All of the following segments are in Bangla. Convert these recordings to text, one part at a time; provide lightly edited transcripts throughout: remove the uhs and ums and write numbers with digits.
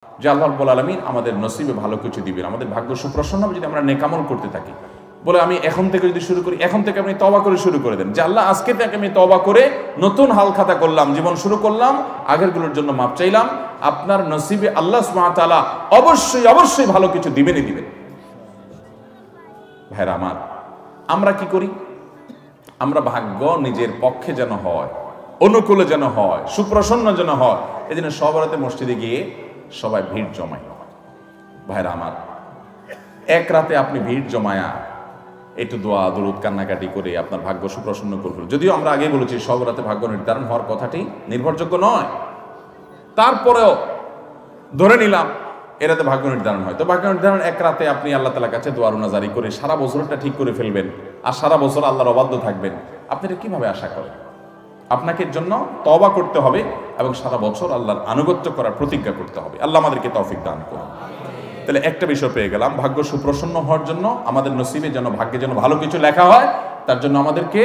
যে আল্লাহ রাব্বুল আলামিন আমাদের নসিবে ভালো কিছু দিবেন, আমাদের ভাগ্য সুপ্রসন্ন হবে যদি আমরা নেকামল করতে থাকি। বলে আমি এখন থেকে যদি শুরু করি, এখন থেকে আপনি তওবা করে শুরু করে দেন যে আল্লাহ আজকে থেকে আমি তওবা করে নতুন হাল খাতা করলাম, জীবন শুরু করলাম, আগেরগুলোর জন্য মাপ চাইলাম। আপনার নসিবে আল্লাহ সুবহানাহু ওয়া তাআলা অবশ্যই অবশ্যই ভালো কিছু দিবেনই দিবেন। ভাইরা আমার, আমরা কি করি? আমরা ভাগ্য নিজের পক্ষে যেন হয়, অনুকূলে যেন হয়, সুপ্রসন্ন যেন হয়, এই জন্য সব রাতে মসজিদে গিয়ে সবাই ভিড় জমায়। ভাইরা আমার, এক রাতে আপনি ভিড় জমায়া একটু দোয়া দরুদ কান্নাকাটি করে আপনার ভাগ্য সুপ্রসন্ন করবেন। যদিও আমরা আগে বলেছি সব রাতে ভাগ্য নির্ধারণ হওয়ার কথাটি নির্ভরযোগ্য নয়, তারপরেও ধরে নিলাম এরাতে ভাগ্য নির্ধারণ হয়। তো ভাগ্য নির্ধারণ এক রাতে আপনি আল্লাহ তাআলার কাছে দোয়া রুনাজারি করে সারা বছরটা ঠিক করে ফেলবেন আর সারা বছর আল্লাহর অবাধ্য থাকবেন, আপনি এটা কিভাবে আশা করেন? আপনাকে এর জন্য তওবা করতে হবে এবং সারা বছর আল্লাহর আনুগত্য করার প্রতিজ্ঞা করতে হবে। আল্লাহ আমাদেরকে তৌফিক দান করুন। তাহলে একটা বিষয় পেয়ে গেলাম, ভাগ্য সুপ্রসন্ন হওয়ার জন্য আমাদের নসিবে যেন, ভাগ্যে যেন ভালো কিছু লেখা হয়, তার জন্য আমাদেরকে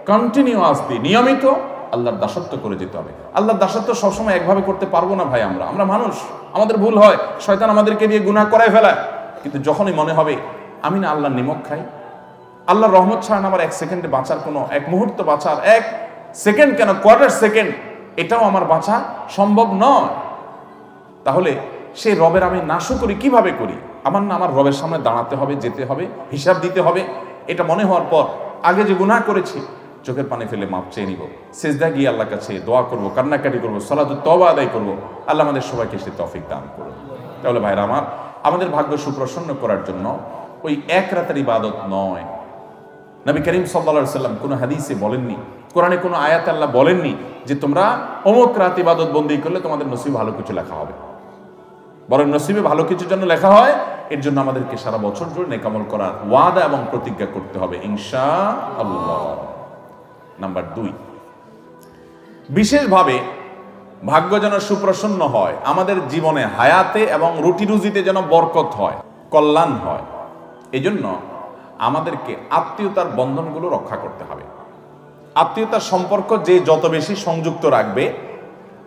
কন্টিনিউয়াসলি নিয়মিত আল্লাহর দাসত্ব করে যেতে হবে। আল্লাহর দাসত্ব সবসময় একভাবে করতে পারবো না ভাই, আমরা মানুষ, আমাদের ভুল হয়, শয়তান আমাদেরকে দিয়ে গুনাহ করায় ফেলায়। কিন্তু যখনই মনে হবে আমি না আল্লাহর নিমক খাই, আল্লাহর রহমত ছাড়া আমার এক সেকেন্ডে বাঁচার কোনো, এক মুহূর্ত বাঁচার, এক সেকেন্ড কেন কোয়ার্টার সেকেন্ড এটাও আমার বাঁচা সম্ভব নয়, তাহলে সেই রবের আমি নাশুকরি কিভাবে করি? আমার না আমার রবের সামনে দাঁড়াতে হবে, যেতে হবে, হিসাব দিতে হবে। এটা মনে হওয়ার পর আগে যে গুনাহ করেছি চোখের পানি ফেলে মাপ চেয়ে নিব, সিজদা গিয়ে আল্লাহর কাছে দোয়া করব, কান্নাকাটি করব, সালাতুত তওবা আদায় করব। আল্লাহ আমাদের সবাইকে সে তৌফিক দান করুন। তাহলে ভাইরা আমার, আমাদের ভাগ্য সুপ্রসন্ন করার জন্য ওই এক রাতের ইবাদত নয়। নবী করিম সাল্লাল্লাহু আলাইহি সাল্লাম কোনো হাদিসে বলেননি, কোরআনে কোনো আয়াতে আল্লাহ বলেননি যে তোমরা অমুক রাত ইবাদত বন্দেগী করলে তোমাদের নসিবে ভালো কিছু লেখা হবে। বরং নসিবে ভালো কিছুর জন্য লেখা হয়, এর জন্য আমাদেরকে সারা বছর জুড়ে নেকামল করার ওয়াদা এবং প্রতিজ্ঞা করতে হবে ইনশাআল্লাহ। নাম্বার 2, বিশেষভাবে ভাগ্য যেন সুপ্রসন্ন হয়, আমাদের জীবনে হায়াতে এবং রুটি রুজিতে যেন বরকত হয়, কল্যাণ হয়। এজন্য আমাদেরকে আত্মীয়তার বন্ধনগুলো রক্ষা করতে হবে। আত্মীয়তার সম্পর্ক যে যত বেশি সংযুক্ত রাখবে,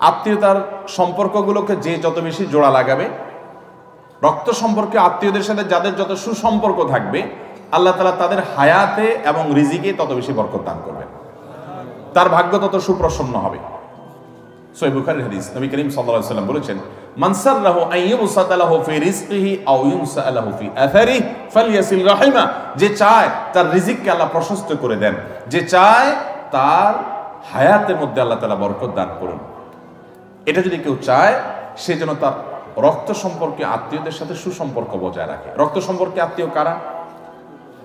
আত্মীয়তার সম্পর্কগুলোকে যে যত বেশি জোড়া লাগাবে, রক্ত সম্পর্কে আত্মীয়দের সাথে যাদের যত সুসম্পর্ক থাকবে, আল্লাহ তাআলা তাদের হায়াতে এবং রিজিকে তত বেশি বরকত দান করবেন, তার ভাগ্য তত সুপ্রসন্ন হবে। সহিহ বুখারীর হাদিস, নবী করিম সাল্লাল্লাহু আলাইহি ওয়াসাল্লাম বলেছেন, মান সাররাহু আন ইউবসাতা লাহু ফি রিজকিহি আও ইউনসা লাহু ফি আথারিহি ফালইয়াসিল রাহিমা, যে চায় তার রিজিককে আল্লাহ প্রশস্ত করে দেন, যে চায় তার হায়াতের মধ্যে আল্লাহ তাআলা বরকত দান করুন, এটা যদি কেউ চায়, সে যেন তার রক্ত সম্পর্কে আত্মীয়দের সাথে সুসম্পর্ক বজায় রাখে। রক্ত সম্পর্কে আত্মীয় কারা?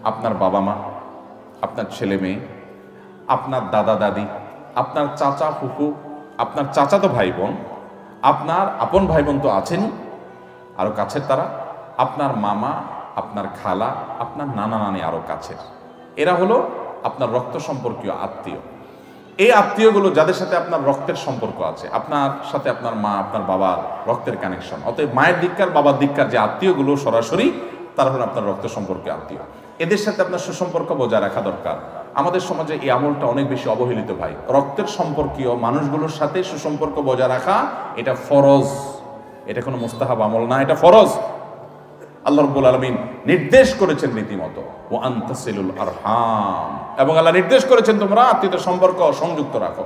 আপনার বাবা মা, আপনার ছেলে মেয়ে, আপনার দাদা দাদি, আপনার চাচা ফুফু, আপনার চাচাতো ভাই বোন, আপনার আপন ভাই বোন তো আছেনই, আরো কাছের তারা, আপনার মামা, আপনার খালা, আপনার নানা নানি আরো কাছের, এরা হলো আপনার রক্ত সম্পর্কীয় আত্মীয়। এই আত্মীয়গুলো যাদের সাথে আপনার রক্তের সম্পর্ক আছে, আপনার সাথে আপনার মা, আপনার বাবার রক্তের কানেকশন, অতএব মায়ের দিককার, বাবার দিককার যে আত্মীয়গুলো সরাসরি, তারা হলো আপনার রক্ত সম্পর্কে আত্মীয়। এদের সাথে আপনার সুসম্পর্ক বজায় রাখা দরকার। আমাদের সমাজে এই আমলটা অনেক বেশি অবহেলিত ভাই। রক্তের সম্পর্কীয় মানুষগুলোর সাথে সুসম্পর্ক বজায় রাখা এটা ফরজ, এটা কোনো মুস্তাহাব আমল না, এটা ফরজ। আল্লাহ রাব্বুল আলামিন নির্দেশ করেছেন রীতিমতো ওয়া আনতাসিলুল আরহাম, এবং আল্লাহ নির্দেশ করেছেন তোমরা আত্মীয়তার সম্পর্ক সংযুক্ত রাখো।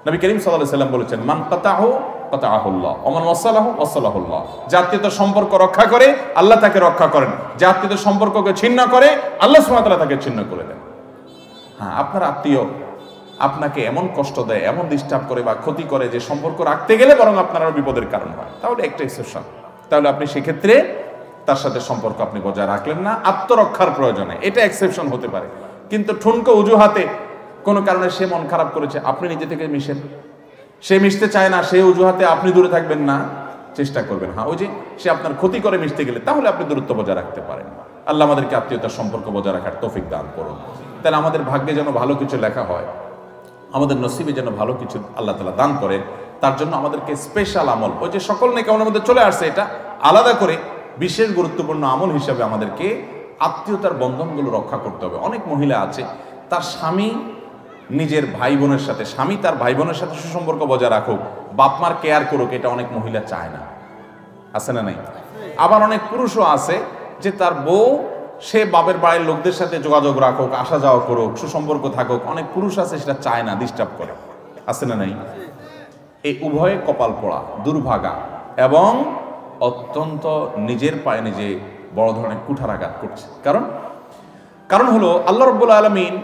নবী করিম সাল্লাল্লাহু আলাইহি সাল্লাম বলেছেন, মান কাতাহু কাতাহুল্লাহ ওয়া মান ওয়াসালাহু ওয়াসালাহুল্লাহ, যে আত্মীয়তার সম্পর্ক রক্ষা করে আল্লাহ তাকে রক্ষা করেন, যে আত্মীয়তার সম্পর্ককে ছিন্ন করে আল্লাহ সুবহানাহু ওয়া তাআলা তাকে ছিন্ন করে দেন। হ্যাঁ, আপনার আত্মীয় আপনাকে এমন কষ্ট দেয়, এমন ডিস্টার্ব করে বা ক্ষতি করে যে সম্পর্ক রাখতে গেলে বরং আপনার আরো বিপদের কারণ হয়, তাহলে একটা এক্সেপশন। তাহলে আপনি সেক্ষেত্রে তার সাথে সম্পর্ক আপনি বজায় রাখলেন না আত্মরক্ষার প্রয়োজনে, এটা এক্সেপশন হতে পারে। কিন্তু ঠুনকো অজুহাতে কোনো কারণে সে মন খারাপ করেছে, আপনি নিজে থেকে মিশেন। সে মিশতে চায় না, সে অজুহাতে আপনি দূরে থাকবেন না, চেষ্টা করবেন। হ্যাঁ, ওই যে সে আপনার ক্ষতি করে মিশতে গেলে, তাহলে আপনি দূরত্ব বজায় রাখতে পারেন। আল্লাহ আমাদেরকে আত্মীয়তার সম্পর্ক বজায় রাখার তৌফিক দান করুন। তাহলে আমাদের ভাগ্যে যেন ভালো কিছু লেখা হয়, আমাদের নসিবে যেন ভালো কিছু আল্লাহ তাআলা দান করেন, তার জন্য আমাদেরকে স্পেশাল আমল, ওই যে সকল নেকামলের মধ্যে চলে আসছে, এটা আলাদা করে বিশেষ গুরুত্বপূর্ণ আমল হিসাবে আমাদেরকে আত্মীয়তার বন্ধনগুলো রক্ষা করতে হবে। অনেক মহিলা আছে, তার স্বামী নিজের ভাই বোনের সাথে, স্বামী তার ভাই বোনের সাথে সুসম্পর্ক বজায় রাখুক, বাপ মার কেয়ার করুক, এটা অনেক মহিলা চায় না। আছে না নাই? আবার অনেক পুরুষও আছে যে তার বউ, সে বাপের বাড়ির লোকদের সাথে যোগাযোগ রাখুক, আসা যাওয়া করুক, সুসম্পর্ক থাকুক, অনেক পুরুষ আছে সেটা চায় না, ডিস্টার্ব করে। আছে না নাই? এই উভয়ে কপাল পোড়া, দুর্ভাগা এবং অত্যন্ত নিজের পায়ে নিজে বড় ধরনের কুঠারাঘাত করছে। কারণ হলো আল্লাহ রাব্বুল আলামিন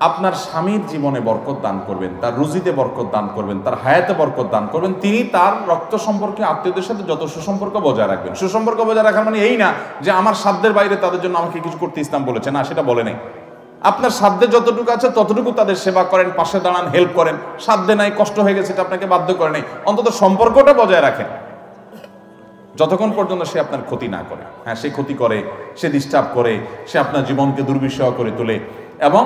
আপনার স্বামীর জীবনে বরকত দান করবেন, তার রুজিতে বরকত দান করবেন, তার হায়াতে বরকত দান করবেন। তিনি তার রক্ত সম্পর্কে আত্মীয়দের সাথে যত সুসম্পর্ক বজায় রাখবেন। সুসম্পর্ক বজায় রাখার মানে এই না যে আমার সাধ্যের বাইরে তাদের জন্য আমাকে কিছু করতে ইসলাম বলেছে, না, সেটা বলে নাই। আপনার সাধ্যে যতটুকু আছে ততটুকু তাদের সেবা করেন, পাশে দাঁড়ান, হেল্প করেন। সাধ্যে নাই, কষ্ট হয়ে গেছে, এটা আপনাকে বাধ্য করে নাই, অন্তত সম্পর্কটা বজায় রাখেন যতক্ষণ পর্যন্ত সে আপনার ক্ষতি না করে। হ্যাঁ, সে ক্ষতি করে, সে ডিস্টার্ব করে, সে আপনার জীবনকে দুর্বিষহ করে তোলে এবং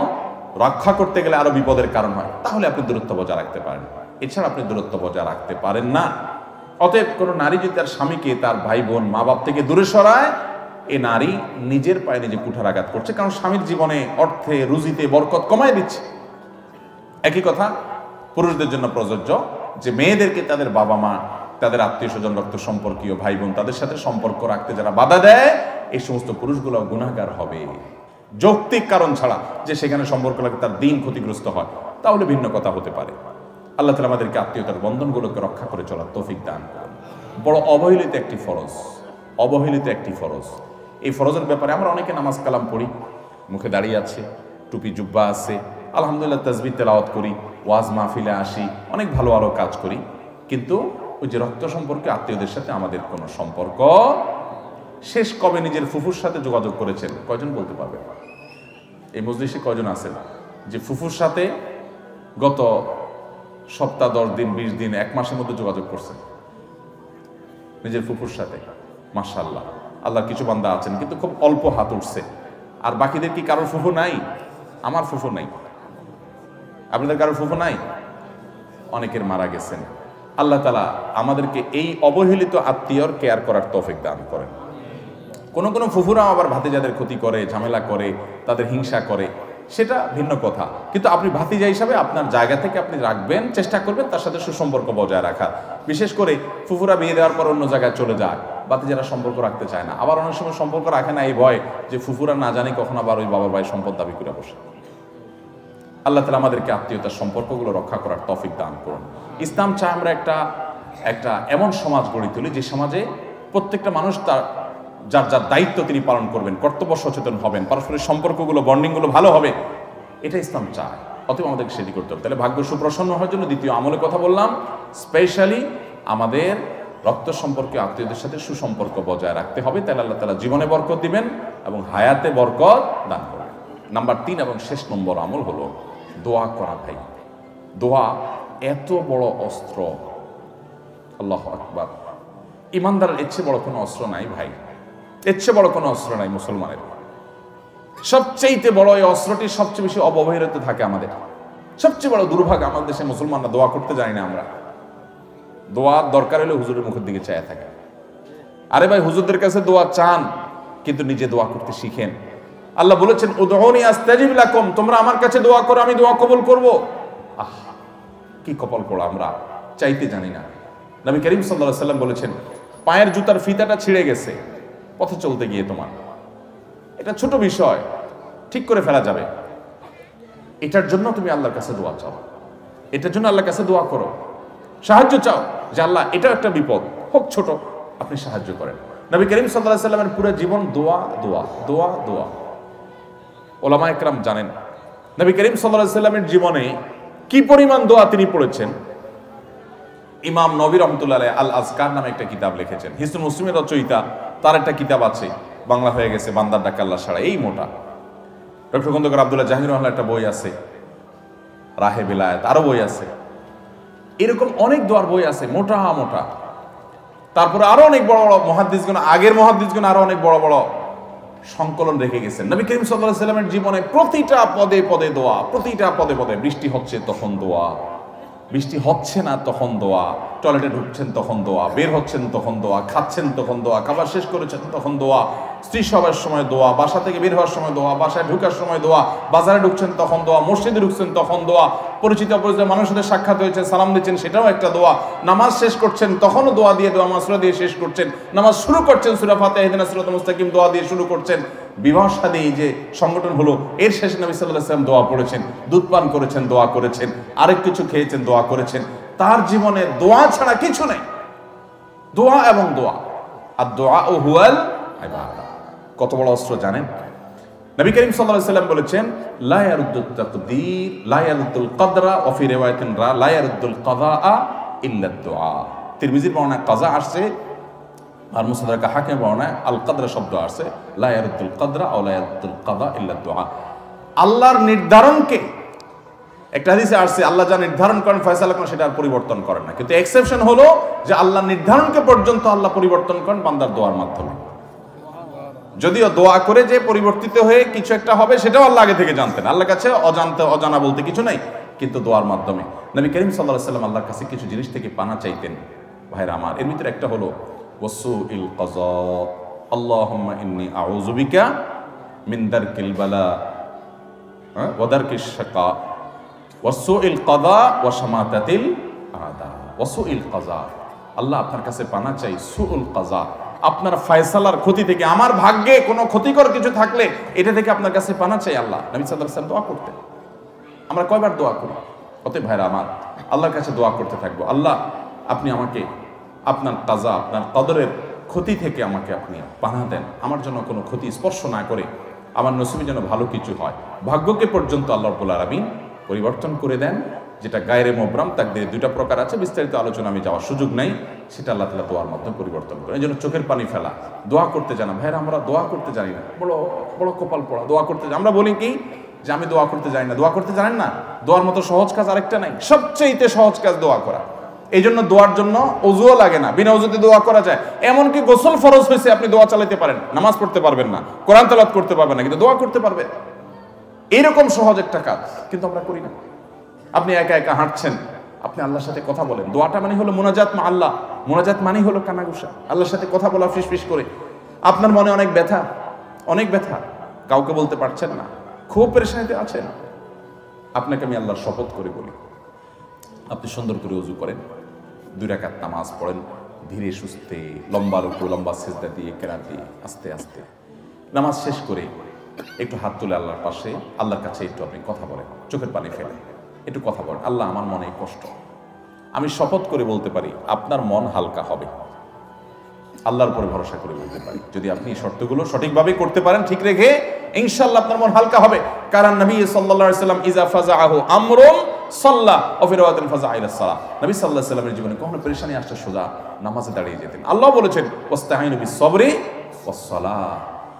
রক্ষা করতে গেলে আরো বিপদের কারণ হয়, তাহলে আপনি দূরত্ব বজায় রাখতে পারেন। এছাড়া আপনি দূরত্ব বজায় রাখতে পারেন না। অতএব কোনো নারী যদি তার স্বামীকে, তার ভাই বোন, মা বাপ থেকে দূরে সরায়, এ নারী নিজের পায়ে নিজে কুঠারাঘাত করছে, কারণ স্বামীর জীবনে অর্থে, রুজিতে বরকত কমায় দিচ্ছে। একই কথা পুরুষদের জন্য প্রযোজ্য, যে মেয়েদেরকে তাদের বাবা মা, তাদের আত্মীয় স্বজন, রক্ত সম্পর্কীয় ভাই বোন, তাদের সাথে সম্পর্ক রাখতে যারা বাধা দেয়, এই সমস্ত পুরুষগুলো গুনাহগার হবে। যৌক্তিক কারণ ছাড়া যে সেখানে সম্পর্ক লাগে তার দিন ক্ষতিগ্রস্ত হয়, তাহলে ভিন্ন কথা হতে পারে। আল্লাহ তাআলা আমাদেরকে আত্মীয়তার বন্ধনগুলোকে রক্ষা করে চলার তৌফিক দান করেন। বড় অবহেলিত একটি ফরজ, অবহেলিত একটি ফরজ। এই ফরজের ব্যাপারে আমরা অনেকে নামাজ কালাম পড়ি, মুখে দাঁড়িয়ে আছে, টুপি জুব্বা আছে, আলহামদুলিল্লাহ তাসবিহ তেলাওয়াত করি, ওয়াজ মাহফিলে আসি, অনেক ভালো ভালো কাজ করি, কিন্তু ওই যে রক্ত সম্পর্কে আত্মীয়দের সাথে আমাদের কোনো সম্পর্ক। শেষ কবে নিজের ফুফুর সাথে যোগাযোগ করেছেন? কয়জন বলতে পারবে? এই মজলিসে কয়জন আছেন যে ফুফুর সাথে গত সপ্তাহ, 10 দিন, 20 দিন, 1 মাসের মধ্যে যোগাযোগ করছেন নিজের ফুফুর সাথে? মাশাআল্লাহ, আল্লাহ কিছু বান্দা আছেন, কিন্তু খুব অল্প হাত উঠছে। আর বাকিদের কি কারোর ফুফু নাই? আমার ফুফু নাই, আপনাদের কারোর ফুফু নাই? অনেকের মারা গেছেন। আল্লাহ তাআলা আমাদেরকে এই অবহেলিত আত্মীয়র কেয়ার করার তৌফিক দান করেন। কোনো কোনো ফুফুরা আবার ভাতিজাদের ক্ষতি করে, ঝামেলা করে, তাদের হিংসা করে, সেটা ভিন্ন কথা। কিন্তু আপনি ভাতিজা হিসাবে আপনার জায়গা থেকে আপনি রাখবেন, চেষ্টা করবেন তার সাথে সুসম্পর্ক বজায় রাখা। বিশেষ করে ফুফুরা বিয়ে দেওয়ার পর অন্য জায়গায় চলে যায়, ভাতিজারা সম্পর্ক রাখতে চায় না। আবার অনেক সময় সম্পর্ক রাখে না এই ভয় যে ফুফুরা না জানি কখন আবার ওই বাবার ভাই সম্পদ দাবি করে বসে। আল্লাহ তাআলা আমাদেরকে আত্মীয়তার সম্পর্কগুলো রক্ষা করার তৌফিক দান করুন। ইসলাম চায় আমরা একটা এমন সমাজ গড়ে তুলি যে সমাজে প্রত্যেকটা মানুষ তার যার যার দায়িত্ব তিনি পালন করবেন, কর্তব্য সচেতন হবেন, পারস্পরিক সম্পর্কগুলো, বন্ডিংগুলো ভালো হবে, এটা ইসলাম চায়। অতএব আমাদেরকে সেটি করতে হবে। তাহলে ভাগ্য সুপ্রসন্ন হওয়ার জন্য দ্বিতীয় আমলের কথা বললাম, স্পেশালি আমাদের রক্ত সম্পর্কে আত্মীয়দের সাথে সুসম্পর্ক বজায় রাখতে হবে। তাহলে আল্লাহ তাআলা জীবনে বরকত দিবেন এবং হায়াতে বরকত দান করবেন। নাম্বার 3 এবং শেষ নম্বর আমল হলো দোয়া করা। ভাই, দোয়া এত বড় অস্ত্র, আল্লাহু আকবার। ইমানদারের এর চেয়ে বড় কোনো অস্ত্র নাই ভাই, এর চেয়ে বড় কোনো অস্ত্র নাই মুসলমানের। সবচেয়ে বড় এই অস্ত্রটি সবচেয়ে বেশি অবহেলিত থাকে আমাদের। সবচেয়ে বড় দুর্ভাগ্য আমাদের দেশে মুসলমানরা দোয়া করতে জানি না। আমরা দোয়ার দরকার হলে হুজুরের মুখের দিকে চায় থাকে। আরে ভাই, হুজুরদের কাছে দোয়া চান, কিন্তু নিজে দোয়া করতে শিখেন। আল্লাহ বলেছেন উদউনি আস্তাজিব লাকুম, তোমরা আমার কাছে দোয়া করো, আমি দোয়া কবুল করব। আহ, কি কপাল পোড়া, আমরা চাইতে জানি না। নবী করিম সাল্লাল্লাহু আলাইহি ওয়াসাল্লাম বলেছেন, পায়ের জুতার ফিতাটা ছিঁড়ে গেছে পথে চলতে গিয়ে, তোমার এটা ছোট বিষয়, ঠিক করে ফেলা যাবে, এটার জন্য তুমি আল্লাহর কাছে দোয়া চাও, এটার জন্য আল্লাহর কাছে দোয়া করো, সাহায্য চাও যে আল্লাহ এটা একটা বিপদ হোক ছোট, আপনি সাহায্য করেন। নবী করিম সাল্লাল্লাহু আলাইহি ওয়াসাল্লামের পুরো জীবন দোয়া দোয়া দোয়া দোয়া। ওলামায়ে কেরাম জানেন নবী করিম সাল্লাল্লাহু আলাইহি ওয়াসাল্লামের জীবনে কি পরিমাণ দোয়া তিনি পড়েছেন। ইমাম নবী রাহমাতুল্লাহ আলাইহি আল আজকার নামে একটা কিতাব লিখেছেন, হিসনুল মুসলিমের রচয়িতা, তার একটা কিতাব আছে, বাংলা হয়ে গেছে বান্দার ডাক আল্লাহ ছাড়া, এই মোটা। ডক্টর খন্দকার আব্দুল্লাহ জাহির রহমানের একটা বই আছে, রাহে বিলায়াত, আরো বই আছে, এরকম অনেক দোয়ার বই আছে, মোটা মোটা। তারপরে আরো অনেক বড় বড় মুহাদ্দিসগণ, আগের মুহাদ্দিসগণ আরো অনেক বড় বড় সংকলন রেখে গেছেন। নবী করিম সাল্লাল্লাহু আলাইহি ওয়াসাল্লামের জীবনে প্রতিটা পদে পদে দোয়া, প্রতিটা পদে পদে, বৃষ্টি হচ্ছে তখন দোয়া, বৃষ্টি হচ্ছে না তখন দোয়া, টয়লেটে ঢুকছেন তখন দোয়া, বের হচ্ছেন তখন দোয়া, খাচ্ছেন তখন দোয়া, খাবার শেষ করেছেন তখন দোয়া, স্ত্রী সবার সময় দোয়া, বাসা থেকে বের হওয়ার সময় দোয়া, বাসায় ঢুকার সময় দোয়া, বাজারে ঢুকছেন তখন দোয়া, মসজিদে ঢুকছেন তখন দোয়া, পরিচিত অপরিচিত মানুষের সাথে সাক্ষাৎ হয়েছে, সালাম দিচ্ছেন, সেটাও একটা দোয়া। নামাজ শেষ করছেন, তখনও দোয়া দিয়ে দোয়া মাসুরা দিয়ে শেষ করছেন। নামাজ শুরু করছেন, সূরা ফাতিহা ইহদিনাস সিরাতাল মুস্তাকিম দোয়া দিয়ে শুরু করছেন। বিবাহ শাদী এই যে সংগঠন হলো, এর শেষে নবী সাল্লাল্লাহু আলাইহি ওয়াসাল্লাম দোয়া পড়েছেন, দুধ পান করেছেন, দোয়া করেছেন, আরেক কিছু খেয়েছেন, দোয়া করেছেন। তার জীবনে দোয়া ছাড়া কিছু নেই, দোয়া এবং দোয়া। আর দোয়া ও হুয়াল ইবাদা, কত বড় অস্ত্র জানেন? নবী করিম সাল্লাল্লাহু আলাইহি ওয়াসাল্লাম বলেছেন, লা ইয়ারুদ্দুত তাকদীর ওয়া ইয়ারুদ্দুল কদরা ওয়া ফি রিওয়ায়াতিন লা ইয়ারুদ্দুল কাযা ইল্লা দুআ। তিরমিজির বর্ণনায় কাযা আসছে, আর মুসনাদ হাকিমের বর্ণনায় আল কদরা শব্দ আসছে, লা ইয়ারুদ্দুল কদরা ওয়া লা ইয়ারুদ্দুল কাযা ইল্লা দুআ। আল্লাহর নির্ধারণকে, একটা হাদিসে আসছে আল্লাহ যা নির্ধারণ করেন ফয়সালা করেন সেটা আর পরিবর্তন করেন না, কিন্তু এক্সেপশন হলো যে আল্লাহ নির্ধারণকে পর্যন্ত আল্লাহ পরিবর্তন করেন বান্দার দোয়ার মাধ্যমে। যদিও দোয়া করে যে পরিবর্তিত হয়ে কিছু একটা হবে সেটাও আল্লাহ আগে থেকে জানতেন, আল্লাহর কাছে অজানা বলতে কিছু নাই, কিন্তু দোয়ার মাধ্যমে নবী করিম সাল্লাল্লাহু আলাইহি ওয়াসাল্লাম আল্লাহর কাছে কিছু জিনিস থেকে পানা চাইতেন। ভাইরা আমার, এর ভিতরে একটা হলো ওয়াসুইল কাযা, আল্লাহুম্মা ইন্নী আউযু বিকা মিন দারকিল বালা ওয়া দারকিশ শাকা ওয়াসুইল কাযা ওয়া শামাতাতিল আদা। ওয়াসুইল কাযা, আল্লাহ আপনার কাছে পানা চাই সুউল কাযা, আপনার ফয়সালার ক্ষতি থেকে, আমার ভাগ্যে কোনো ক্ষতিকর কিছু থাকলে এটা থেকে আপনার কাছে পানা চাই আল্লাহ। নবী সাল্লাল্লাহু আলাইহি ওয়াসাল্লাম দোয়া করতেন। আমরা কয়বার দোয়া করি? অতএব ভাইরা আমার, আল্লাহর কাছে দোয়া করতে থাকবো, আল্লাহ আপনি আমাকে আপনার কাযা, আপনার কদরের ক্ষতি থেকে আমাকে আপনি পানা দেন, আমার জন্য কোনো ক্ষতি স্পর্শ না করে আমার নসিবে যেন ভালো কিছু হয়। ভাগ্যকে পর্যন্ত আল্লাহ রাব্বুল আলামিন পরিবর্তন করে দেন, যেটা গায়রে মুবরাম তাকদীর, দুইটা প্রকার আছে, বিস্তারিত আলোচনা আমি যাওয়ার সুযোগ নাই, সেটা আল্লাহ তাআলা দোয়ার মাধ্যমে পরিবর্তন করেন। এই জন্য চোখের পানি ফেলা, দোয়া করতে জানা। ভাইরা, আমরা দোয়া করতে জানি না, বড় বড় কপাল পড়া। দোয়া করতে আমরা বলি কি যে আমি দোয়া করতে জানি না। দোয়া করতে জানেন না? দোয়ার মতো সহজ কাজ আরেকটা নাই, সবচেয়ে সহজ কাজ দোয়া করা। এই জন্য দোয়ার জন্য ওযুও লাগে না, বিনা ওযুতে দোয়া করা যায়। এমনকি গোসল ফরজ হয়েছে, আপনি দোয়া চালাতে পারেন, নামাজ পড়তে পারবেন না, কোরআন তেলাওয়াত করতে পারবেন না, কিন্তু দোয়া করতে পারবেন। এইরকম সহজ একটা কাজ, কিন্তু আমরা করি না। আপনি একা একা হাঁটছেন, আপনি আল্লাহর সাথে কথা বলেন। দোয়াটা মানে হলো মুনাজাত মা আল্লাহ। মুনাজাত মানে হলো কানাঘুষা, আল্লাহর সাথে কথা বলা ফিসফিস করে। আপনার মনে অনেক ব্যথা, অনেক ব্যথা, কাউকে বলতে পারছেন না, খুব পেরেশানিতে আছেন। আপনাকে আমি আল্লাহর শপথ করে বলি, আপনি সুন্দর করে ওযু করেন, 2 রাকাত নামাজ পড়েন, ধীরে সুস্থে, লম্বা রুকু, লম্বা সিজদা দিয়ে, কেরাত দিয়ে, আস্তে আস্তে নামাজ শেষ করে একটু হাত তুলে আল্লাহর পাশে, আল্লাহর কাছে একটু আপনি কথা বলেন, চোখের পানি ফেলে একটু কথা বলেন, আল্লাহ আমার মনে কষ্ট, আমি শপথ করে বলতে পারি আপনার মন হালকা হবে। আল্লাহর উপরে ভরসা করে বলতে পারি, যদি আপনি এই শর্তগুলো সঠিকভাবে করতে পারেন, ঠিক রেখে, ইনশাআল্লাহ আপনার মন হালকা হবে। কারণ নবী সাল্লাল্লাহু আলাইহি ওয়াসাল্লাম ইজা ফাজাআহু আমরুন সাল্লা ওয়া ফি রাওয়াতিন ফাজাআ ইলা সালাহ, নবী সাল্লাল্লাহু আলাইহি ওয়াসাল্লামের জীবনে কখনো পেরেশানি আসলে সোজা নামাজে দাঁড়িয়ে যেতেন। আল্লাহ বলেছেন ওয়াস্তাঈনু বিস সাবরি ওয়াস সালাহ,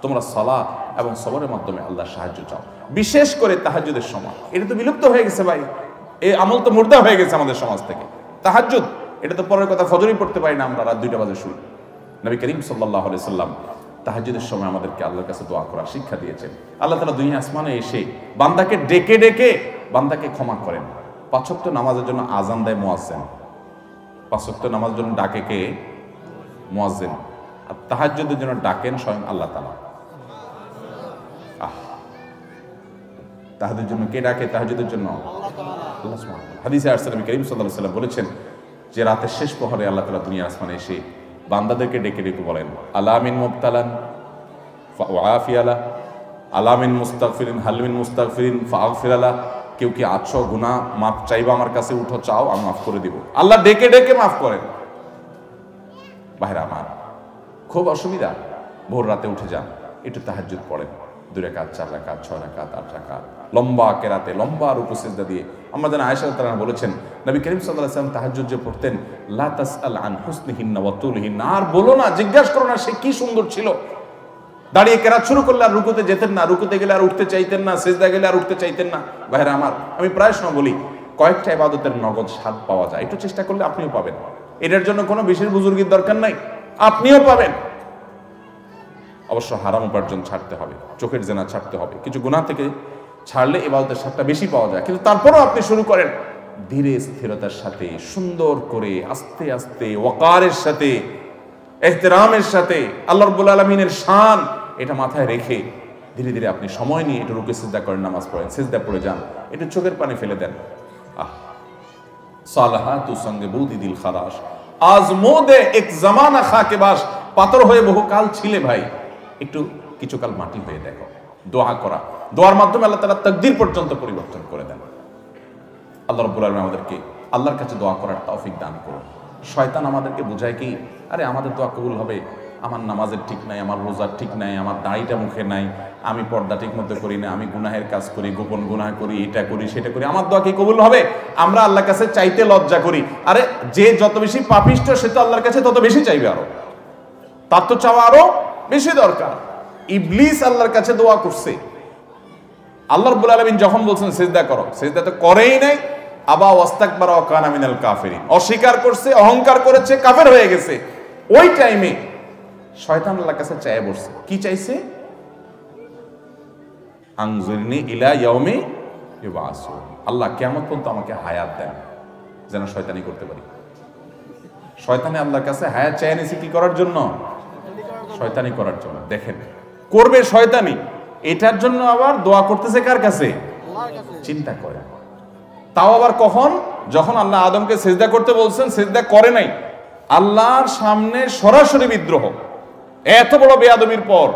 তোমরা সালাত এবং সবরের মাধ্যমে আল্লাহর সাহায্য চাও, বিশেষ করে তাহাজ্জুদের সময়। এটা তো বিলুপ্ত হয়ে গেছে ভাই, এই আমল তো মুর্দা হয়ে গেছে আমাদের সমাজ থেকে। তাহাজ্জুদ, এটা তো পরের কথা, ফজরই পড়তে পারি না আমরা, রাত 2টা বাজে শুরু। নবী করিম সাল্লাল্লাহু আলাইহি সাল্লাম তাহাজ্জুদের সময় আমাদেরকে আল্লাহর কাছে দোয়া করার শিক্ষা দিয়েছেন। আল্লাহ তাআলা দুনিয়া আসমানে এসে বান্দাকে ডেকে ডেকে বান্দাকে ক্ষমা করেন। 5 ওয়াক্ত নামাজের জন্য আযান দেয় মুয়াজ্জিন, 5 ওয়াক্ত নামাজের জন্য ডাকে কে? মুয়াজ্জিন। আর তাহাজ্জুদের জন্য ডাকেন স্বয়ং আল্লাহ তাআলা। তাহাজ্জুদের জন্য কে ডাকে? তাহাজ্জুদের জন্য আল্লাহ সুবহানাহু ওয়া তাআলা। হাদিসে আসছে নবী করিম সাল্লাল্লাহু আলাইহি সাল্লাম বলেছেন যে রাতের শেষ প্রহরে আল্লাহ তাআলা দুনিয়া আসমানে এসে বান্দাদেরকে ডেকে ডেকে বলেন, আলা মিন মুবতালান ফাআফিয়ালা, আলা মিন মুস্তাগফিরিন হাল মিন মুস্তাগফিরিন ফাআগফিরালা, কেউ কি আছো গুনাহ মাফ চাইবা আমার কাছে, উঠো চাও আমি মাফ করে দিব। আল্লাহ ডেকে ডেকে মাফ করেন। ভাইরা আমার, খুব অসুবিধা, ভোর রাতে উঠে যান, একটু তাহাজ্জুদ পড়েন, 2 রাকাত 4 রাকাত 6 রাকাত 8 রাকাত, লম্বা কেরাতে, লম্বা রুকু সিজদা দিয়ে। আমরা জানি আয়েশা রাদিয়াল্লাহু আনহা বলেছেন নবী করিম সাল্লাল্লাহু আলাইহি ওয়াসাল্লাম তাহাজ্জুদ যে পড়তেন, লা তাসআল আন হুসনিহিন্না ওয়া তুলহিন্না, আর বলো না, জিজ্ঞাসা করো না সে কি সুন্দর ছিল। দাঁড়িয়ে কেরাত শুরু করলে আর রুকুতে যেতেন না, রুকুতে গেলে আর উঠতে চাইতেন না, সিজদা গেলে আর উঠতে চাইতেন না। ভাইরা আমার, আমি প্রায় সময় বলি, কয়েকটা ইবাদতের নগদ স্বাদ পাওয়া যায়, একটু চেষ্টা করলে আপনিও পাবেন। এটার জন্য কোনো বিশেষ বুজুর্গির দরকার নাই, আপনিও পাবেন। অবশ্য হারাম উপার্জন ছাড়তে হবে, চোখের জেনা ছাড়তে হবে, কিছু গুনাহ থেকে ছাড়লে ইবাদতের স্বাদটা বেশি পাওয়া যায়। কিন্তু তারপরও আপনি শুরু করেন ধীরে স্থিরতার সাথে, সুন্দর করে, আস্তে আস্তে, ওয়াকারের সাথে, ইহতিরামের সাথে, আল্লাহ রাব্বুল আলামিনের শান এটা মাথায় রেখে ধীরে ধীরে আপনি সময় নিয়ে একটু রুকু সিজদা করেন, নামাজ পড়েন, সিজদা পড়ে যান, একটু চোখের পানি ফেলে দেন। সালাহাতু সঙ্গে বৌদি দিল খারাস, আজ মোদে এক জামানা খাকে বাস, পাথর হয়ে বহুকাল ছিলে ভাই, একটু কিছুকাল মাটি হয়ে দেখো। দোয়া করা, দোয়ার মাধ্যমে আল্লাহ তাআলা তাকদীর পর্যন্ত পরিবর্তন করে দেন। আল্লাহ রাব্বুল আলামিন আমাদেরকে আল্লাহর কাছে দোয়া করার তৌফিক দান করুন। শয়তান আমাদেরকে বোঝায় কি, আরে আমাদের দোয়া কবুল হবে, আমার নামাজের ঠিক নাই, আমার রোজার ঠিক নাই, আমার দাড়িটা মুখে নাই, আমি পর্দা ঠিক মতো করি না, আমি গুনাহের কাজ করি, গোপন গুনাহ করি, এটা করি সেটা করি, আমার দোয়া কি কবুল হবে? আমরা আল্লাহর কাছে চাইতে লজ্জা করি। আরে যে যত বেশি পাপিষ্ঠ সে তো আল্লাহর কাছে তত বেশি চাইবে, আরো তার তো চাওয়া আরো বেশি দরকার। ইবলিস আল্লাহর কাছে দোয়া করছে, আল্লাহ রাব্বুল আলামিন যখন বলছেন সিজদা করো, সিজদা তো করেই নাই। আবা ওয়াস্তাকবারা ওয়া কানা মিনাল কাফিরিন, অস্বীকার করছে, অহংকার করেছে, কাফের হয়ে গেছে। ওই টাইমে শয়তান আল্লাহর কাছে চায় বসছে, কি চাইছে? আনজুরনি ইলা ইয়াউমি ইউবাসুন, আল্লাহ কিয়ামত পর্যন্ত আমাকে হায়াত দেন যেন শয়তানি করতে পারি। শয়তানে আল্লাহর কাছে হায়াত চায় নিছে কি করার জন্য? শয়তানি করার জন্য। দেখেন করবে শয়তানি, এটার জন্য আবার দোয়া করতেছে কার কাছে? চিন্তা করে। তাও আবার কখন? যখন আল্লাহ আদমকে সিজদা করতে বলছেন, সিজদা করে নাই, আল্লাহর সামনে সরাসরি বিদ্রোহ, এত বড় বেয়াদবির পর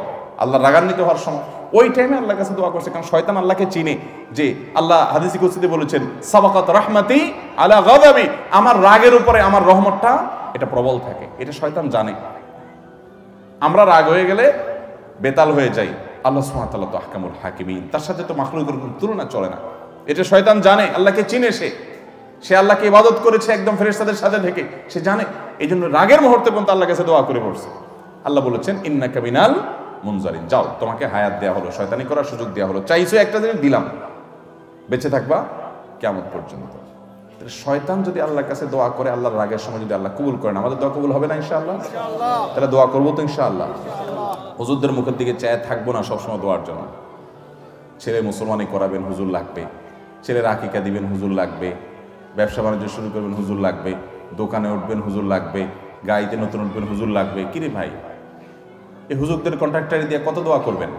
আল্লাহ রাগান্বিত হওয়ার সময়, ওই টাইমে আল্লাহর কাছে দোয়া করছে। কারণ শয়তান আল্লাহকে চিনে, যে আল্লাহ হাদিসে কুদসিতে বলেছেন সাবাকাত রাহমাতি আলা গাদাবি, আমার রাগের উপরে আমার রহমতটা এটা প্রবল থাকে। এটা শয়তান জানে। আমরা রাগ হয়ে গেলে বেতাল হয়ে যাই, আল্লাহ সুবহানাহু ওয়া তাআলা তো আহকামুল হাকিমিন, তার সাথে তো মাখলুকের কোনো তুলনা চলে না। এটা শয়তান জানে, আল্লাহকে চিনে, সে আল্লাহকে ইবাদত করেছে একদম ফেরেশতাদের সাথে থেকে, সে জানে। এই জন্য রাগের মুহূর্তে পর্যন্ত আল্লাহর কাছে দোয়া করে পড়ছে। আল্লাহ বলেছেন ইন্নাকা মিনাল মুনজারিন, যাও তোমাকে হায়াত দেয়া হলো, শয়তানি করার সুযোগ দেয়া হলো, চাইছো একটা জিনিস দিলাম, বেঁচে থাকবা কিয়ামত পর্যন্ত। শয়তান যদি আল্লাহর কাছে দোয়া করে, আল্লাহর রাগের সময় যদি আল্লাহ কবুল করেন, আমাদের দোয়া কবুল হবে না ইনশাআল্লাহ? তাহলে দোয়া করবো তো ইনশাআল্লাহ। হুজুরদের মুখের দিকে চায় থাকবো না সবসময় দোয়ার জন্য। ছেলে মুসলমানি করাবেন, হুজুর লাগবে। ছেলের আকিকা দিবেন, হুজুর লাগবে। ব্যবসা বাণিজ্য শুরু করবেন, হুজুর লাগবে। দোকানে উঠবেন, হুজুর লাগবে। গাড়িতে নতুন উঠবেন, হুজুর লাগবে। কিরে ভাই, এই হুজুরদের কন্ট্রাক্টারি দিয়ে কত দোয়া করবেন?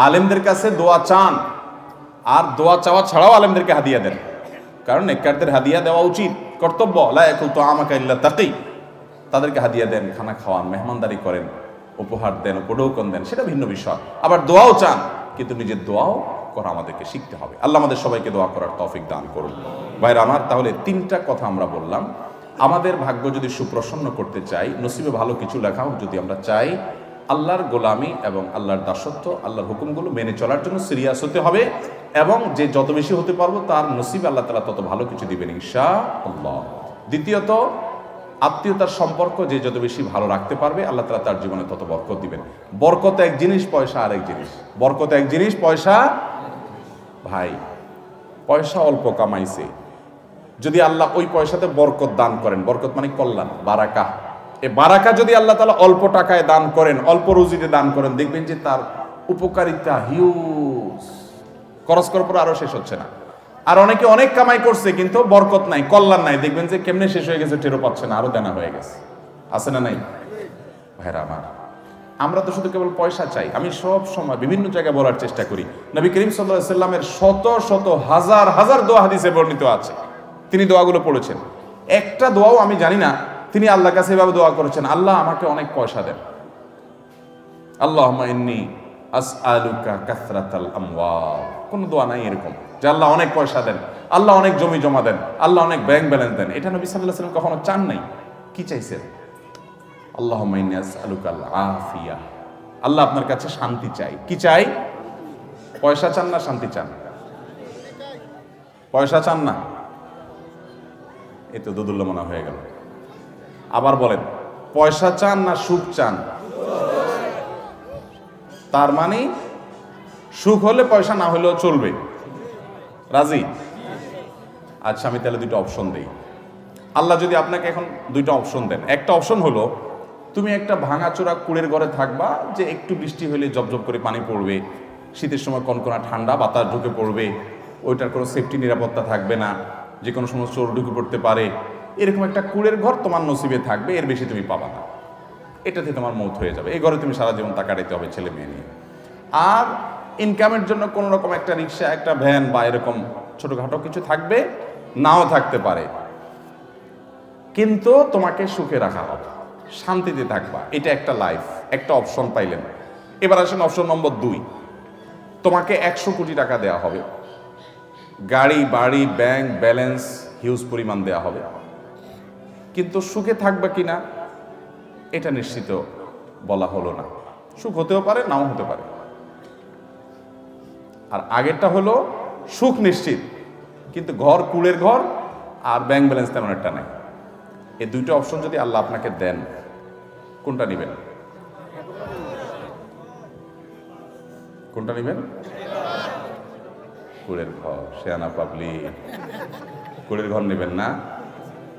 আলেমদের কাছে দোয়া চান, আর দোয়া চাওয়া ছাড়াও আলেমদেরকে হাদিয়া দেন। কারণ নেককারদের হাদিয়া দেওয়া উচিত, কর্তব্য। লা ইয়াকুল তুআমাকা ইল্লা তাকি, তাদেরকে হাদিয়া দেন, খানা খাওয়ান, মেহমানদারি করেন, উপহার দেন, উপঢৌকন দেন, সেটা ভিন্ন বিষয়। আবার দোয়াও চান, কিন্তু নিজের দোয়াও করা আমাদেরকে শিখতে হবে। আল্লাহ আমাদের সবাইকে দোয়া করার তৌফিক দান করুন। ভাইরা আমার, তাহলে তিনটা কথা আমরা বললাম। আমাদের ভাগ্য যদি সুপ্রসন্ন করতে চাই, নসিবে ভালো কিছু লেখা হোক যদি আমরা চাই, আল্লাহর গোলামি এবং আল্লাহর দাসত্ব, আল্লাহর হুকুমগুলো মেনে চলার জন্য সিরিয়াস হতে হবে, এবং যে যত বেশি হতে পারবো তার নসিবে আল্লাহ তাআলা তত ভালো কিছু দিবেন ইনশাআল্লাহ। দ্বিতীয়ত, আত্মীয়তার সম্পর্ক যে যত বেশি ভালো রাখতে পারবে, আল্লাহ তাআলা তার জীবনে তত বরকত দিবেন। বরকত এক জিনিস, পয়সা আরেক জিনিস। বরকত এক জিনিস, পয়সা, ভাই পয়সা অল্প কামাইছে, যদি আল্লাহ ওই পয়সাতে বরকত দান করেন, বরকত মানে কল্যাণ, বারাকা, এই বারাকা যদি আল্লাহ তাআলা অল্প টাকায় দান করেন, অল্প রুজিতে দান করেন, দেখবেন যে তার উপকারিতা হিউজ, খরচ করার পর আরো শেষ হচ্ছে না। আর অনেকে অনেক কামাই করছে কিন্তু বরকত নাই, কল্যাণ নাই, দেখবেন যে কেমনে শেষ হয়ে গেছে টেরও পাচ্ছে না, আরো দেনা হয়ে গেছে। আছে না নাই? ভাইরা আমার, আমরা তো শুধু কেবল পয়সা চাই। আমি সব সময় বিভিন্ন জায়গায় বলার চেষ্টা করি, নবী করিম সাল্লাল্লাহু আলাইহি সাল্লামের শত শত হাজার হাজার দোয়া হাদিসে বর্ণিত আছে, তিনি দোয়াগুলো পড়েছেন। একটা দোয়াও আমি জানি না তিনি আল্লাহর কাছে এভাবে দোয়া করেছেন, আল্লাহ আমাকে অনেক পয়সা দেন, আল্লাহুম্মা ইন্নী আসআলুকা কাসরাতাল আমওয়াল। কোন দোয়া নাই এরকম যে আল্লাহ অনেক পয়সা দেন, আল্লাহ অনেক জমি জমা দেন, আল্লাহ অনেক ব্যাংক ব্যালেন্স দেন। এটা নবী সাল্লাল্লাহু আলাইহি ওয়াসাল্লাম কখনো চান নাই। কি চাইছেন? আল্লাহুম্মা ইন্নী আসআলুকাল আফিয়া, আল্লাহ আপনার কাছে শান্তি চাই। কি চাই? পয়সা চান না শান্তি চান? পয়সা চান না, এই তো দুদুল্যমনা হয়ে গেল। আবার বলেন, পয়সা চান না সুখ চান? তার মানে সুখ হলে পয়সা না হলেও চলবে, রাজি? আচ্ছা, আমি তাহলে দুটো অপশন দেই। আল্লাহ যদি আপনাকে এখন দুইটা অপশন দেন, একটা অপশন হলো তুমি একটা ভাঙাচোরা কুড়ের ঘরে থাকবা, যে একটু বৃষ্টি হলে জবজব করে পানি পড়বে, শীতের সময় কনকনা ঠান্ডা বাতাস ঢুকে পড়বে, ওইটার কোনো সেফটি নিরাপত্তা থাকবে না, যে কোনো সময় চোর ঢুকে পড়তে পারে, এরকম একটা কুড়ের ঘর তোমার নসিবে থাকবে, এর বেশি তুমি পাবা না, এটাতে তোমার মৌত হয়ে যাবে। এই ঘরে তুমি সারা জীবন তা কাটাইতে হবে ছেলে মেয়ে নিয়ে। আর ইনকামের জন্য কোনো রকম একটা রিক্সা, একটা ভ্যান বা এরকম ছোটোখাটো কিছু থাকবে, নাও থাকতে পারে। কিন্তু তোমাকে সুখে রাখা হবে, শান্তিতে থাকবা, এটা একটা লাইফ, একটা অপশন পাইলেন। এবার আসেন অপশন নম্বর 2, তোমাকে 100 কোটি টাকা দেওয়া হবে, গাড়ি বাড়ি ব্যাংক ব্যালেন্স হিউজ পরিমাণ দেওয়া হবে, কিন্তু সুখে থাকবা কিনা এটা নিশ্চিত বলা হলো না। সুখ হতেও পারে, নাও হতে পারে। আর আগেরটা হলো সুখ নিশ্চিত, কিন্তু ঘর কুড়ের ঘর আর ব্যাংক ব্যালেন্স তেমন একটা নাই। এই দুইটা অপশন যদি আল্লাহ আপনাকে দেন, কোনটা নেবেন? কোনটা নেবেন? কুড়ের ঘর। শেয়ানা পাবলিক, কুড়ের ঘর নেবেন না?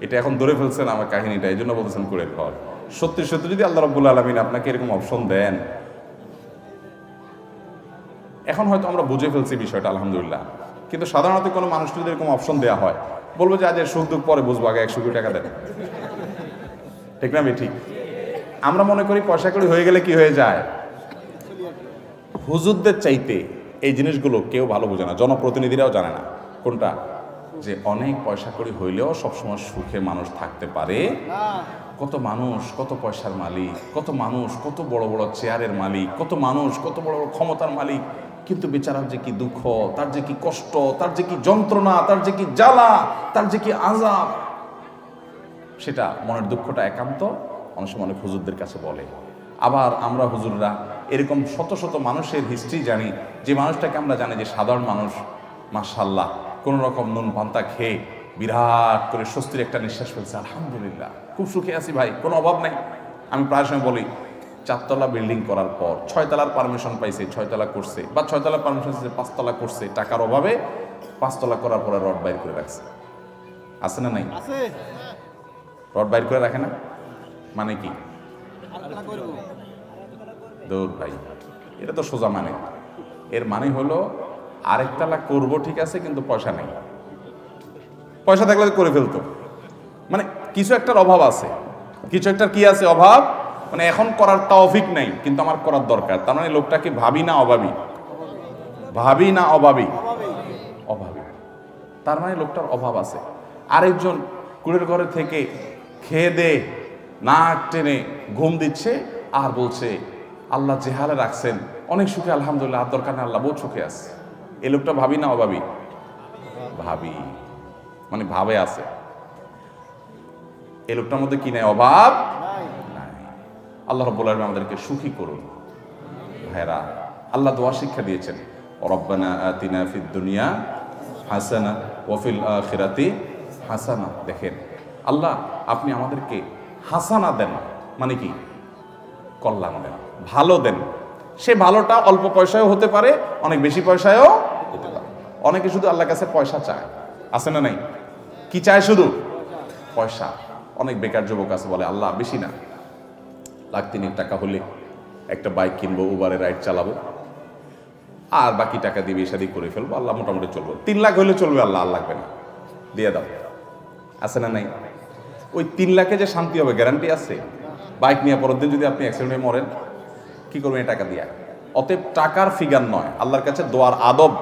এটা এখন ধরে ফেলছেন আমার কাহিনীটা, এই জন্য বলতেছেন কুড়ের ঘর। সত্যি সত্যি যদি আল্লাহ রাব্বুল আলামিন আপনাকে এরকম অপশন দেন, এখন হয়তো আমরা বুঝে ফেলছি বিষয়টা আলহামদুলিল্লাহ, কিন্তু সাধারণত কোনো মানুষ যদি এরকম অপশন দেওয়া হয়, বলবো যে আজ এর সুখ দুঃখ পরে বুঝবো, আগে 100 কোটি টাকা দেন। ঠিক না? ঠিক। আমরা মনে করি পয়সা কড়ি হয়ে গেলে কি হয়ে যায়। হুজুরদের চাইতে এই জিনিসগুলো কেউ ভালো বোঝে না, জনপ্রতিনিধিরাও জানে না। কোনটা? যে অনেক পয়সা কড়ি হইলেও সবসময় সুখে মানুষ থাকতে পারে। কত মানুষ কত পয়সার মালিক, কত মানুষ কত বড় বড় চেয়ারের মালিক, কত মানুষ কত বড় বড় ক্ষমতার মালিক, কিন্তু বেচারার যে কি দুঃখ, তার যে কি কষ্ট, তার যে কি যন্ত্রণা, তার যে কি জ্বালা, তার যে কি আযাব, সেটা মনের দুঃখটা একান্ত অনেক সময় অনেক হুজুরদের কাছে বলে। আবার আমরা হুজুররা এরকম শত শত মানুষের হিস্ট্রি জানি, যে মানুষটাকে আমরা জানি যে সাধারণ মানুষ, মাশাআল্লাহ কোনো রকম নুন পান্তা খেয়ে বিরাট করে স্বস্তির একটা নিঃশ্বাস ফেলছে, আলহামদুলিল্লাহ খুব সুখে আছি ভাই, কোনো অভাব নাই। আমি প্রায় সময় বলি, 4 তলা বিল্ডিং করার পর 6 তলার পারমিশন পাইছে, 6 তলা করছে, বা 6 তলার পারমিশন পাইছে 5 তলা করছে, টাকার অভাবে 5 তলা করার পরে রড বাইর করে রাখছে। আছে না নাই? রড বাইর করে রাখে না, মানে কি? দৌড় ভাই, এটা তো সোজা মানে। এর মানে হলো আরেকতলা করবো ঠিক আছে, কিন্তু পয়সা নেই। পয়সা থাকলে করে ফেলতো, মানে কিছু একটার অভাব আছে, কিছু একটার কি আছে অভাব, মানে এখন করার তৌফিক নেই, কিন্তু আমার করার দরকার। তার মানে লোকটাকে ভাবি না অভাবী, ভাবি না অভাবী, অভাবী। তার মানে লোকটার অভাব আছে। আরেকজন কুড়ের ঘরে থেকে খেয়ে দে নাক টেনে ঘুম দিচ্ছে আর বলছে আল্লাহ যে হালে রাখছেন অনেক সুখে, আলহামদুলিল্লাহ, আর দরকার নেই, আল্লাহ বহুত সুখে আছে। এই লোকটা ভাবি না অভাবী? ভাবি, মানে ভাবে আছে। এই লোকটার মধ্যে কি নাই? অভাব নাই। আল্লাহ রাব্বুল আলামিন আমাদেরকে সুখী করুন। ভাইরা, আল্লাহ দোয়া শিক্ষা দিয়েছেন, রব্বানা আতিনা ফিদ দুনিয়া হাসানা ওয়া ফিল আখিরাতি হাসানা। দেখেন, আল্লাহ আপনি আমাদেরকে হাসানা দেন, মানে কি? কল্যাণ দেন, ভালো দেন। সে ভালোটা অল্প পয়সায়ও হতে পারে, অনেক বেশি পয়সায়ও হতে পারে। অনেকে শুধু আল্লাহর কাছে পয়সা চায়, আছে না নাই? কি চায়? শুধু পয়সা। অনেক বেকার যুবক আছে, বলে আল্লাহ বেশি না, 1,00,000 টাকা হলে একটা বাইক কিনবো, উবারে রাইড চালাবো, আর বাকি টাকা দিয়ে বিয়ে শাদী করে ফেলবো, আল্লাহ মোটামুটি চলবো। 3 লাখ হলে চলবে, আল্লাহ আর লাগবে না, দিয়ে দাও। আছে না নাই? ওই 3 লাখে যে শান্তি হবে গ্যারান্টি আছে? বাইক নিয়ে পরের দিন যদি আপনি অ্যাক্সিডেন্টে মরেন, কি করবেন এই টাকা দিয়ে? অতএব টাকার ফিগার নয়, আল্লাহর কাছে দোয়ার আদব,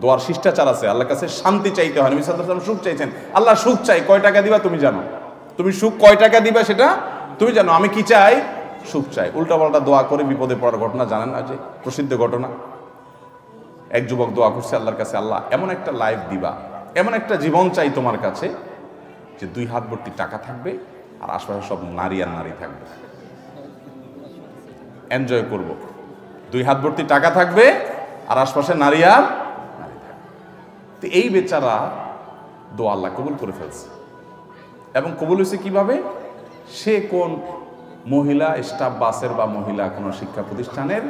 দোয়ার শিষ্টাচার আছে। আল্লাহর কাছে শান্তি চাইতে হয়। নবী সাল্লাল্লাহু আলাইহি ওয়াসাল্লাম সুখ চাইছেন। আল্লাহ সুখ চাই, কয় টাকা দিবা তুমি জানো, তুমি সুখ কয় টাকা দিবা সেটা তুমি জানো, আমি কি চাই? সুখ চাই। উল্টাপাল্টা দোয়া করে বিপদে পড়ার ঘটনা জানেন না? যে প্রসিদ্ধ ঘটনা, এক যুবক দোয়া করছে আল্লাহর কাছে, আল্লাহ এমন একটা লাইফ দিবা, এমন একটা জীবন চাই তোমার কাছে, যে 2 হাত ভর্তি টাকা থাকবে আর আশপাশে সব নারী আর নারী থাকবে, এনজয় করব। 2 হাত ভর্তি টাকা থাকবে আর আশপাশে নারী আর নারী থাকবে। তো এই বেচারা দোয়া আল্লাহ কবুল করে ফেলছে। এবং কবুল হয়েছে কিভাবে? সে কোন মহিলা স্টাফ বাসের বা মহিলা কোনো শিক্ষা প্রতিষ্ঠানের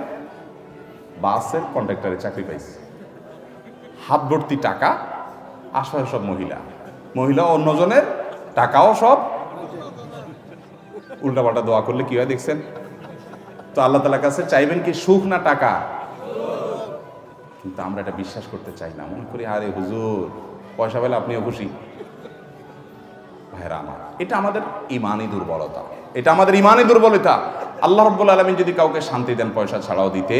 বাসের কন্ট্রাক্টরে চাকরি পাইছে। হাত ভর্তি টাকা, আশপাশে সব মহিলা, মহিলা অন্যজনের টাকাও সব। উল্টাপাল্টা দোয়া করলে কি হয় দেখছেন তো? আল্লাহ তাআলার কাছে চাইবেন কি সুখ না টাকা? কিন্তু আমরা এটা বিশ্বাস করতে চাই না, মনে করি আরে হুজুর পয়সা পেলে আপনিও খুশি। ভাইরা আমার, এটা আমাদের ইমানি দুর্বলতা, এটা আমাদের ইমানি দুর্বলতা। আল্লাহ রাব্বুল আলামিন যদি কাউকে শান্তি দেন পয়সা ছাড়াও দিতে,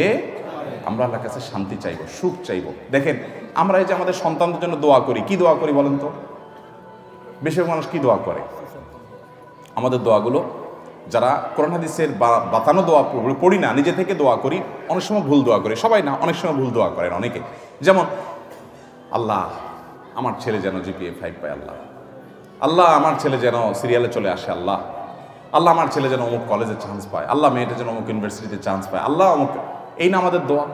আমরা আল্লাহর কাছে শান্তি চাইবো, সুখ চাইবো। দেখেন, আমরা এই যে আমাদের সন্তানদের জন্য দোয়া করি, কি দোয়া করি বলেন তো? বেশিরভাগ মানুষ কি দোয়া করে? আমাদের দোয়াগুলো যারা কোরআন হাদিসের বাতানো দোয়া পড়ি না, নিজে থেকে দোয়া করি, অনেক সময় ভুল দোয়া করি, সবাই না, অনেক সময় ভুল দোয়া করেন অনেকে। যেমন আল্লাহ আমার ছেলে যেন জিপিএ 5 পায়, আল্লাহ আল্লাহ আমার ছেলে যেন সিরিয়ালে চলে আসে, আল্লাহ আল্লাহ আমার ছেলে যেন অমুক কলেজে চান্স পায়, আল্লাহ মেয়েটা যেন অমুক ইউনিভার্সিটিতে চান্স পায়, আল্লাহ অমুক। এই না আমাদের দোয়া।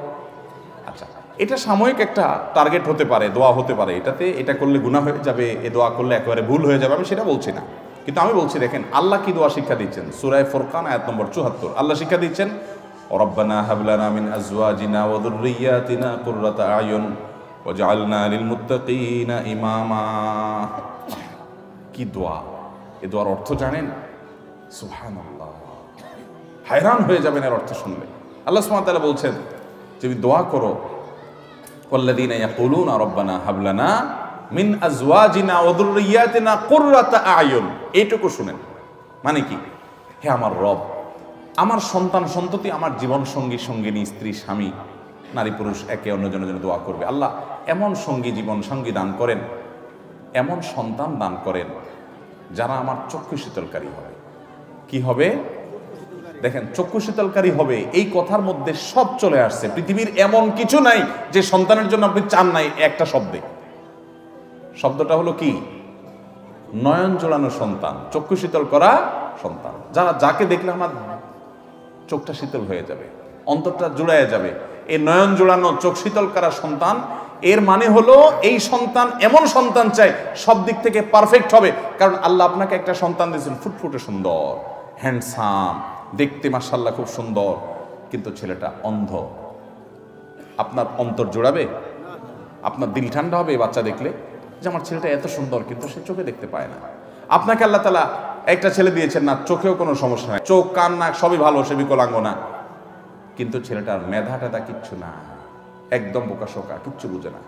আচ্ছা, এটা সাময়িক একটা টার্গেট হতে পারে, দোয়া হতে পারে, এটা করলে গুনাহ হয়ে যাবে, এ দোয়া করলে একেবারে ভুল হয়ে যাবে, আমি সেটা বলছি না। কিন্তু আমি বলছি দেখেন আল্লাহ কি দোয়া শিক্ষা দিচ্ছেন। সূরা ফুরকান আয়াত নম্বর ৭৪ আল্লাহ শিক্ষা দিচ্ছেন, রব্বানা হাব লানা মিন আজওয়াজিনা ওয়া যুররিয়াতিনা কুররাতা আয়ুন ওয়াজআলনা লিল মুত্তাকিনা ইমামা। কি দোয়া! এই দোয়ার অর্থ জানেন? সুবহানাল্লাহ, হায়রান হয়ে যাবেন এর অর্থ শুনলে। আল্লাহ সুবহানাহু ওয়া তাআলা বলছেন যে দোয়া করো, ওয়াল্লাযীনা ইয়াকুলুনা রব্বানা হাব লানা মিন আজওয়াজিনা ওয়া যুররিয়াতিনা কুররাতা আয়ুন। এইটুকু শুনেন, মানে কি? হে আমার রব, আমার সন্তান সন্ততি, আমার জীবন সঙ্গী সঙ্গিনী, স্ত্রী স্বামী, নারী পুরুষ একে অন্যজনের জন্য দোয়া করবে, আল্লাহ এমন সঙ্গী জীবন সঙ্গী দান করেন, এমন সন্তান দান করেন যারা আমার চক্ষু শীতলকারী হবে। কি হবে? দেখেন, চক্ষু শীতলকারী হবে, এই কথার মধ্যে সব চলে আসছে। পৃথিবীর এমন কিছু নাই যে সন্তানের জন্য আপনি চান নাই একটা শব্দে। শব্দটা হলো কি? নয়ন জোড়ানো সন্তান, চক্ষু শীতল করা সন্তান, যাকে দেখলে আমার চোখটা শীতল হয়ে যাবে, অন্তরটা জুড়াইয়া যাবে। এই নয়ন জোড়ানো চোখ শীতল করা সন্তান, এর মানে হলো এই সন্তান এমন সন্তান চাই সব দিক থেকে পারফেক্ট হবে। কারণ আল্লাহ আপনাকে একটা সন্তান দিয়েছেন ফুটফুটে সুন্দর, হ্যান্ডসাম, দেখতে মাশাআল্লাহ খুব সুন্দর, কিন্তু ছেলেটা অন্ধ। আপনার অন্তর জোড়াবে? আপনার দিল ঠান্ডা হবে বাচ্চা দেখলে যে আমার ছেলেটা এত সুন্দর, কিন্তু সে চোখে দেখতে পায় না। আপনাকে আল্লাহ তাআলা একটা ছেলে দিয়েছেন না, চোখেও কোনো সমস্যা নাই, চোখ কান নাক সবই ভালো, সে বিকলাঙ্গ না, কিন্তু ছেলেটার মেধা টেধা কিচ্ছু না, একদম বোকাশোকা, কিচ্ছু বুঝে না।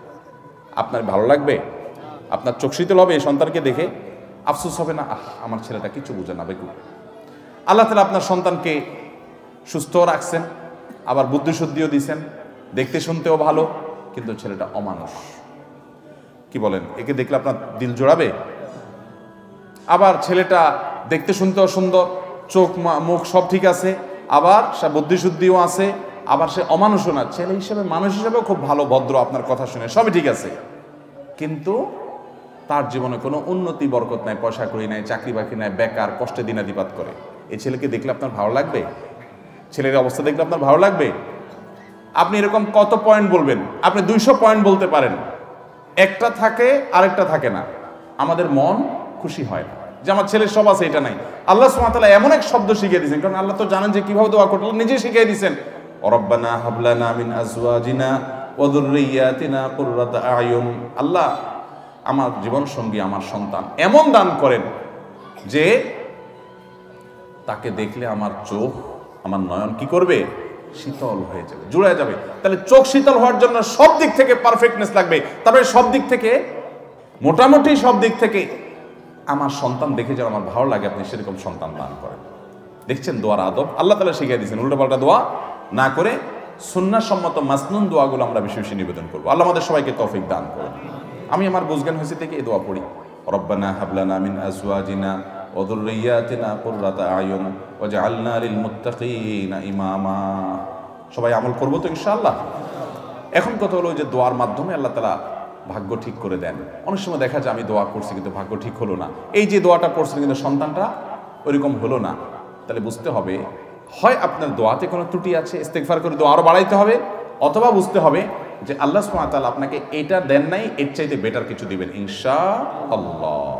আপনার ভালো লাগবে? আপনার চোখ শীতল হবে এই সন্তানকে দেখে? আফসোস হবে না, আমার ছেলেটা কিচ্ছু বুঝে না, বেকুব। আল্লাহ তাআলা আপনার সন্তানকে সুস্থ রাখছেন, আবার বুদ্ধিশুদ্ধিও দিয়েছেন, দেখতে শুনতেও ভালো, কিন্তু ছেলেটা অমানুষ। কি বলেন? একে দেখলে আপনার দিল জোড়াবে? আবার ছেলেটা দেখতে শুনতেও সুন্দর, চোখ মুখ সব ঠিক আছে, আবার সে বুদ্ধিশুদ্ধিও আছে, আবার সে অমানুষও না, ছেলে হিসেবে মানুষ হিসেবেও খুব ভালো, ভদ্র, আপনার কথা শুনে সবই ঠিক আছে, কিন্তু তার জীবনে কোনো উন্নতি বরকত নাই, পয়সা করি নাই, চাকরি বাকরি নাই, বেকার, কষ্টে দিনাতিপাত করে। এই ছেলেকে দেখলে আপনার ভালো লাগবে? ছেলের অবস্থা দেখলে আপনার ভালো লাগবে? আপনি এরকম কত পয়েন্ট বলবেন? আপনি 200 পয়েন্ট বলতে পারেন, একটা থাকে আরেকটা থাকে না। আমাদের মন খুশি হয় না যে আমার ছেলের সব আছে, এটা নাই। আল্লাহ সুবহানাহু ওয়া তাআলা এমন এক শব্দ শিখিয়ে দিয়েছেন, কারণ আল্লাহ তো জানেন যে কিভাবে দোয়া করতে হবে, নিজে শিখিয়ে দিয়েছেন, রব্বানা হাব লানা মিন আজওয়াজিনা ওয়া যুররিয়াতিনা কুররাতা আয়ুন। আল্লাহ আমার জীবন সঙ্গী, আমার সন্তান এমন দান করেন যে তাকে দেখলে আমার চোখ, আমার নয়ন কি করবে? শীতল হয়ে যাবে, জুড়ে যাবে। তাহলে চোখ শীতল হওয়ার জন্য সব দিক থেকে পারফেক্টনেস লাগবে। তারপরে সব দিক থেকে, মোটামুটি সব দিক থেকে আমার সন্তান দেখে যেন আমার ভালো লাগে, আপনি সেরকম সন্তান দান করেন। দেখছেন দোয়ার আদব আল্লাহ তাআলা শিখিয়ে দিয়েছেন। উল্টোপাল্টা দোয়া না করে সুন্নাহ সম্মত মাসনুন দোয়াগুলো আমরা বেশি বেশি নিবেদন করবো। আল্লাহ আমাদের সবাইকে তৌফিক দান করুন। আমি আমার বুঝজ্ঞান হয়েছে থেকে এই দোয়া পড়ি, রব্বানা হাব লানা মিন আজওয়াজিনা ওয়া যুররিয়াতিনা কুররাতা আয়ুন ওয়াজআলনা লিল মুত্তাকিনা ইমামা। সবাই আমল করবো তো ইনশাআল্লাহ। এখন কথা হলো যে দোয়ার মাধ্যমে আল্লাহ তাআলা ভাগ্য ঠিক করে দেন। অনেক সময় দেখা যায় আমি দোয়া করছি কিন্তু ভাগ্য ঠিক হলো না, এই যে দোয়াটা করছেন কিন্তু সন্তানটা ওইরকম হলো না, তাহলে বুঝতে হবে হয় আপনার দোয়াতে কোনো ত্রুটি আছে, ইস্তেগফার করে দোয়া আরো বাড়াইতে হবে, অথবা বুঝতে হবে যে আল্লাহ সুবহানাহু ওয়া তাআলা আপনাকে এটা দেন নাই, এর চাইতে বেটার কিছু দিবেন ইনশাআল্লাহ।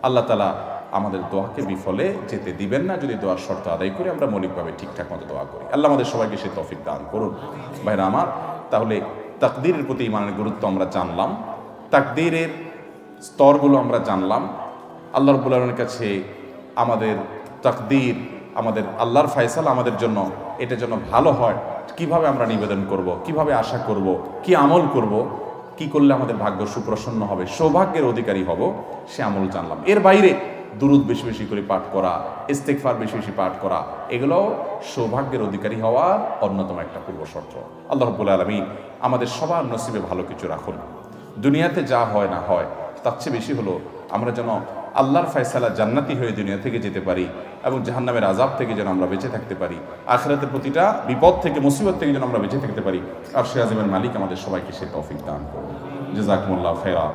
আল্লাহ তাআলা আমাদের দোয়াকে বিফলে যেতে দিবেন না যদি দোয়ার শর্ত আদায় করে আমরা মৌলিকভাবে ঠিকঠাক মতো দোয়া করি। আল্লাহ আমাদের সবাইকে সেই তৌফিক দান করুন। ভাইরা আমার, তাহলে তাকদীরের প্রতি ইমানের গুরুত্ব আমরা জানলাম, তাকদীরের স্তরগুলো আমরা জানলাম। আল্লাহ রাব্বুল আলামিনের কাছে আমাদের তাকদীর, আমাদের আল্লাহর ফয়সালা আমাদের জন্য, এটা যেন ভালো হয়, কিভাবে আমরা নিবেদন করব, কিভাবে আশা করব, কি আমল করব, কি করলে আমাদের ভাগ্য সুপ্রসন্ন হবে, সৌভাগ্যের অধিকারী হব, সে আমল জানলাম। এর বাইরে দুরূদ বেশি বেশি করে পাঠ করা, ইস্তেগফার বেশি বেশি পাঠ করা, এগুলোও সৌভাগ্যের অধিকারী হওয়ার অন্যতম একটা পূর্ব শর্ত। আল্লাহ রাব্বুল আলামিন আমাদের সবার নসিবে ভালো কিছু রাখুন। দুনিয়াতে যা হয় না হয় তার চেয়ে বেশি হলো আমরা যেন আল্লাহর ফয়সালা জান্নাতি হয়ে দুনিয়া থেকে যেতে পারি এবং জাহান্নামের আযাব থেকে যেন আমরা বেঁচে থাকতে পারি, আখিরাতের প্রতিটা বিপদ থেকে মুসিবত থেকে যেন আমরা বেঁচে থাকতে পারি। আর সে আযমের মালিক আমাদের সবাইকে সে তৌফিক দান করুন। জাযাকুমুল্লাহু খায়রা।